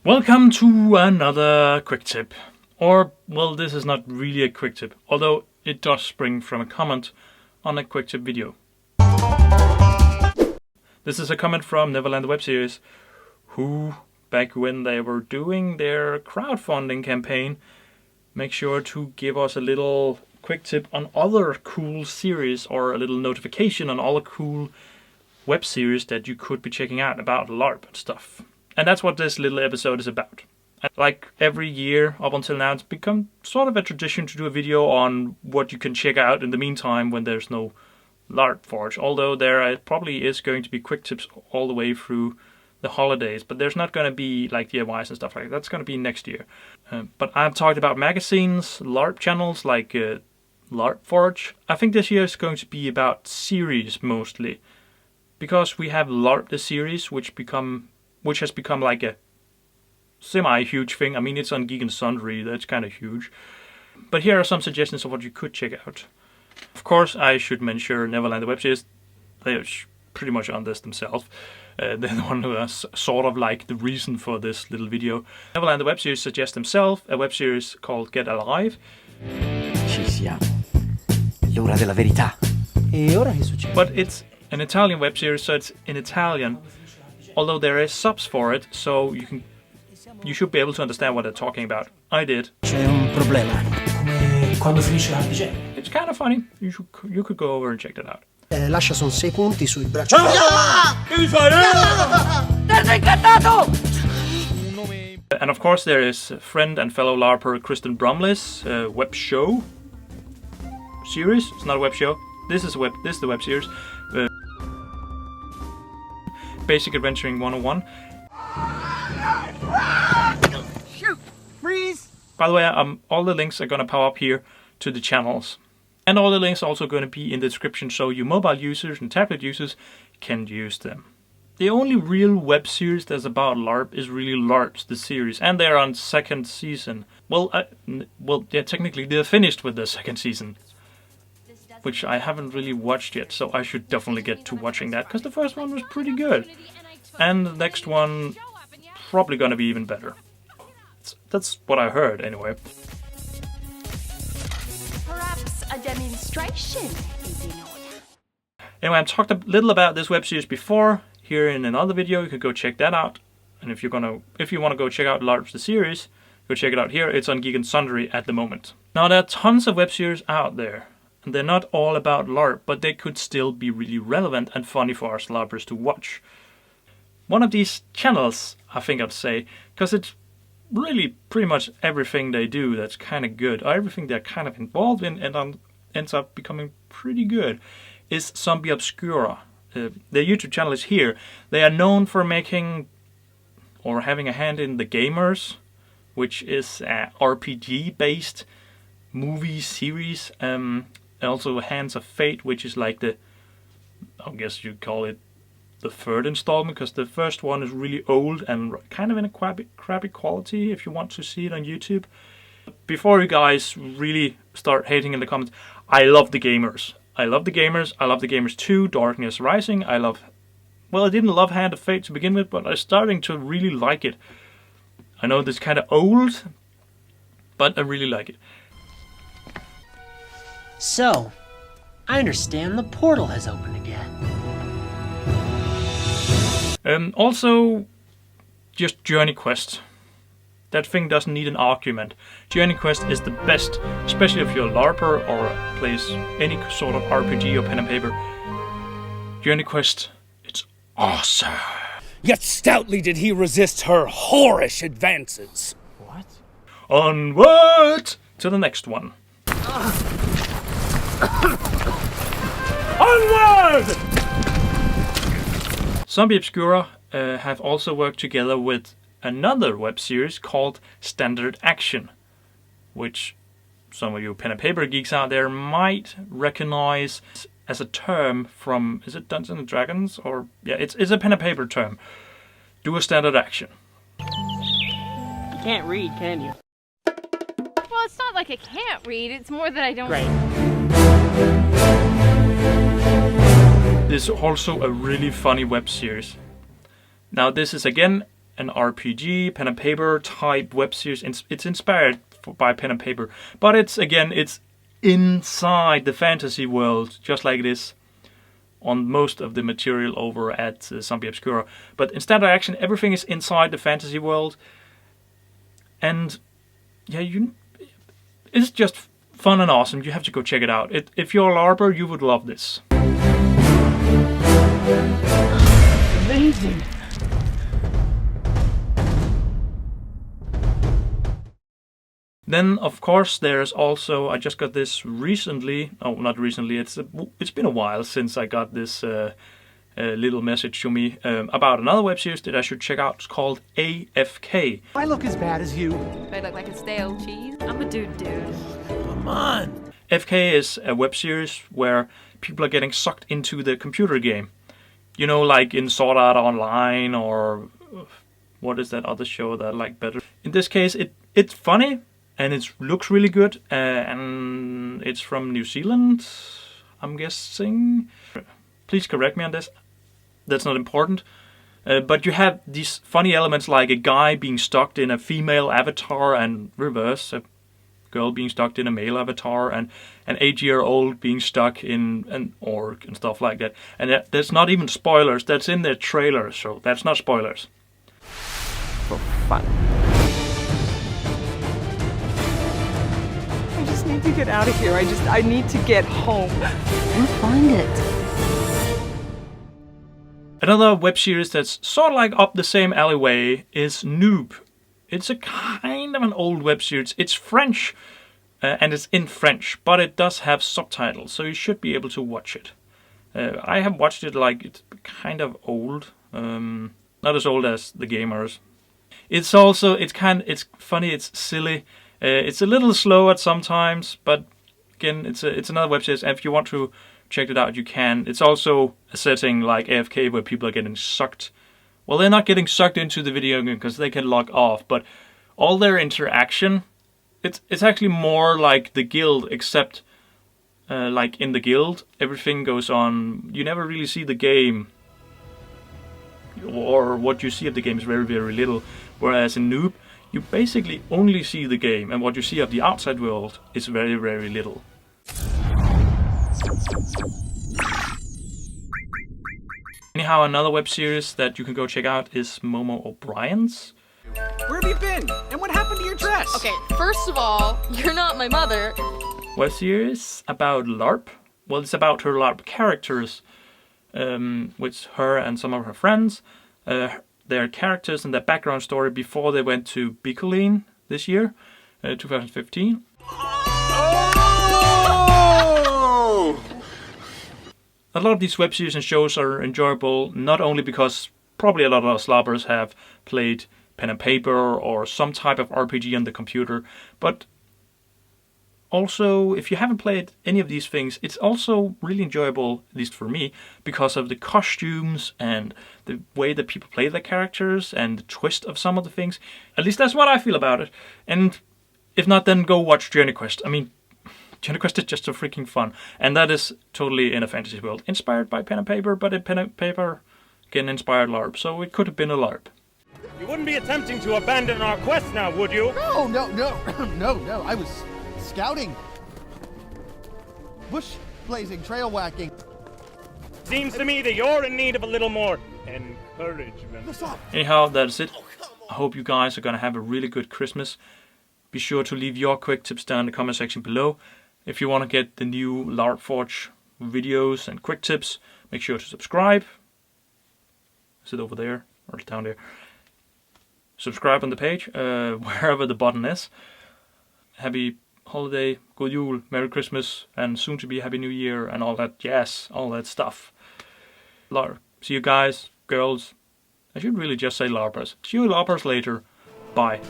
Welcome to another quick tip. Or, well, this is not really a quick tip, although it does spring from a comment on a quick tip video. This is a comment from Neverland the web series, who, back when they were doing their crowdfunding campaign, make sure to give us a little quick tip on other cool series, or a little notification on all the cool web series that you could be checking out about LARP and stuff. And that's what this little episode is about. And like every year up until now, it's become sort of a tradition to do a video on what you can check out in the meantime when there's no LarpForge. Although there probably is going to be quick tips all the way through the holidays, but there's not going to be like DIYs and stuff like that. That's going to be next year. But I've talked about magazines, LARP channels like LarpForge. I think this year is going to be about series mostly, because we have LARP the series, which has become like a semi-huge thing. I mean, it's on Geek and Sundry, that's kind of huge. But here are some suggestions of what you could check out. Of course, I should mention Neverland the web series. They're pretty much on this themselves. They're the one who are sort of like the reason for this little video. Neverland the web series suggests themselves a web series called Getalive. Ci siamo. L'ora della verità. E ora che succede? But it's an Italian web series, so it's in Italian. Although there is subs for it, so you should be able to understand what they're talking about. I did. C'è un problema. Come quando finisce l'RPG. It's kind of funny. You could go over and check that out. Lascia son 6 punti sul braccio. Che fai? Sei incantato! And of course there is friend and fellow LARPer Kristen Brumley's web show series. It's not a web show. This is the web series. Basic Adventuring 101. Shoot! Freeze! By the way, all the links are going to pop up here to the channels. And all the links are also going to be in the description, so you mobile users and tablet users can use them. The only real web series that's about LARP is really LARPs, the series. And they're on second season. Well, yeah, technically they're finished with the second season, which I haven't really watched yet, so I should definitely get to watching that, because the first one was pretty good. And the next one, probably gonna be even better. That's what I heard, anyway. Perhaps a demonstration is in order. Anyway, I've talked a little about this web series before, here in another video. You can go check that out. And if you want to go check out LARPs the series, go check it out here. It's on Geek and Sundry at the moment. Now, there are tons of web series out there. They're not all about LARP, but they could still be really relevant and funny for us LARPers to watch. One of these channels, I think I'd say, because it's really pretty much everything they do that's kind of good, or everything they're kind of involved in and ends up becoming pretty good, is Zombie Obscura. Their YouTube channel is here. They are known for making, or having a hand in The Gamers, which is an RPG-based movie series. Also Hands of Fate, which is like I guess you'd call it the third installment, because the first one is really old and kind of in a crappy quality if you want to see it on YouTube. Before you guys really start hating in the comments, I love The Gamers. I love The Gamers. I love The Gamers 2, Darkness Rising. I didn't love Hand of Fate to begin with, but I'm starting to really like it. I know this is kind of old, but I really like it. So, I understand the portal has opened again. Also, just Journey Quest. That thing doesn't need an argument. Journey Quest is the best, especially if you're a LARPer or plays any sort of RPG or pen and paper. Journey Quest, it's awesome. Yet stoutly did he resist her whorish advances. What? Onward to the next one. Onward! Zombie Obscura have also worked together with another web series called Standard Action, which some of you pen and paper geeks out there might recognize as a term from, is it Dungeons and Dragons? Or yeah, it's a pen and paper term. Do a standard action. You can't read, can you? Well, it's not like I can't read, it's more that I don't... Right. This is also a really funny web series. Now this is again an RPG, pen and paper type web series. It's inspired by pen and paper, but it's inside the fantasy world, just like it is on most of the material over at Zombie Obscura. But instead of action, everything is inside the fantasy world, and yeah, it's just fun and awesome. You have to go check it out. If you're a LARPer, you would love this. Amazing. Then, of course, there's also, I just got this recently. Oh, not recently. It's been a while since I got this little message to me about another web series that I should check out. It's called AFK. I look as bad as you. I look like a stale cheese. I'm a dude. Come on. AFK is a web series where people are getting sucked into the computer game. You know, like in Sword Art Online, or what is that other show that I like better? In this case, it's funny. And it looks really good, and it's from New Zealand, I'm guessing. Please correct me on this. That's not important. But you have these funny elements like a guy being stuck in a female avatar and reverse, a girl being stuck in a male avatar, and an 8-year-old being stuck in an orc and stuff like that. And that's not even spoilers. That's in the trailer, so that's not spoilers. For fun. I need to get out of here. I need to get home. We'll find it. Another web series that's sort of like up the same alleyway is NOOB. It's a kind of an old web series. It's French, and it's in French, but it does have subtitles, so you should be able to watch it. I have watched it, like, it's kind of old. Not as old as The Gamers. It's funny, it's silly. It's a little slow at sometimes, but again, it's another web series. And if you want to check it out, you can. It's also a setting like AFK where people are getting sucked. Well, they're not getting sucked into the video game because they can log off, but all their interaction, it's actually more like the guild, except like in the guild, everything goes on. You never really see the game, or what you see of the game is very, very little. Whereas in NOOB, you basically only see the game, and what you see of the outside world is very, very little. Anyhow, another web series that you can go check out is MomoObrien's. Where have you been? And what happened to your dress? Okay, first of all, you're not my mother. Web series about LARP. Well, it's about her LARP characters, with her and some of her friends. Their characters and their background story before they went to Bicoline this year, 2015. Oh! A lot of these web series and shows are enjoyable, not only because probably a lot of us LARPers have played pen and paper or some type of RPG on the computer, but also, if you haven't played any of these things, it's also really enjoyable, at least for me, because of the costumes and the way that people play their characters and the twist of some of the things. At least that's what I feel about it. And if not, then go watch Journey Quest. I mean, Journey Quest is just so freaking fun. And that is totally in a fantasy world. Inspired by pen and paper, but in pen and paper, again, inspired LARP. So it could have been a LARP. You wouldn't be attempting to abandon our quest now, would you? No. No. I was scouting. Bush blazing, trail whacking. Seems to me that you're in need of a little more encouragement. Anyhow, that's it. I hope you guys are going to have a really good Christmas. Be sure to leave your quick tips down in the comment section below. If you want to get the new LarpForge videos and quick tips, make sure to subscribe. Is it over there or down there? Subscribe on the page, wherever the button is. Happy holiday, good Yule, Merry Christmas, and soon to be Happy New Year, and all that jazz, all that stuff. See you guys, girls. I should really just say LARPers. See you LARPers later. Bye.